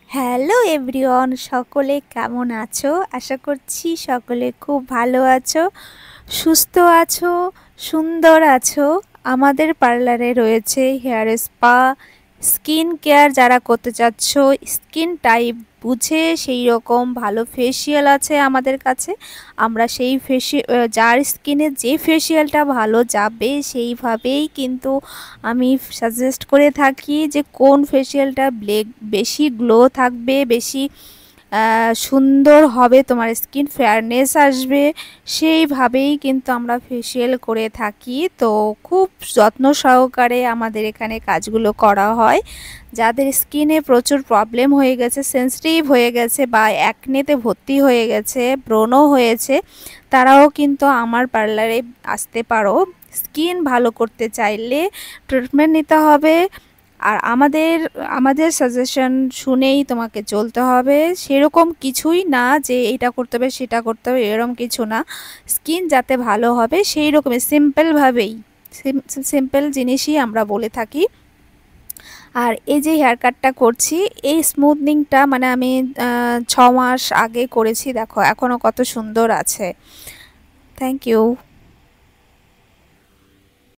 Hello everyone, সকলে কেমন আছো? আশা করছি সকলে খুব ভালো আছো, সুস্থ আছো, সুন্দর আছো। আমাদের পার্লারে রয়েছে হেয়ার স্পা, স্কিন কেয়ার। যারা করতে চাচ্ছ স্কিন টাইপ বুঝে সেই রকম ভালো ফেসিয়াল আছে আমাদের কাছে। আমরা সেই যার স্কিনে যে ফেসিয়ালটা ভালো যাবে সেইভাবেই কিন্তু আমি সাজেস্ট করে থাকি যে কোন ফেসিয়ালটা বেশি গ্লো থাকবে, বেশি সুন্দর হবে, তোমার স্কিন ফেয়ারনেস আসবে, সেইভাবেই কিন্তু আমরা ফেসিয়াল করে থাকি। তো খুব যত্ন সহকারে আমাদের এখানে কাজগুলো করা হয়। যাদের স্কিনে প্রচুর প্রবলেম হয়ে গেছে, সেন্সিটিভ হয়ে গেছে বা অ্যাকনেতে ভর্তি হয়ে গেছে, ব্রণ হয়েছে, তারাও কিন্তু আমার পার্লারে আসতে পারো। স্কিন ভালো করতে চাইলে ট্রিটমেন্ট নিতে হবে, আর আমাদের সাজেশন শুনেই তোমাকে চলতে হবে। সেরকম কিছুই না যে এটা করতে হবে সেটা করতে হবে, এরকম কিছু না। স্কিন যাতে ভালো হবে সেই রকমই সিম্পলভাবেই, সিম্পল জিনিসই আমরা বলে থাকি। আর এই যে হেয়ার কাটটা করছি, এই স্মুথনিংটা মানে আমি 6 মাস আগে করেছি, দেখো এখনও কত সুন্দর আছে। Thank you.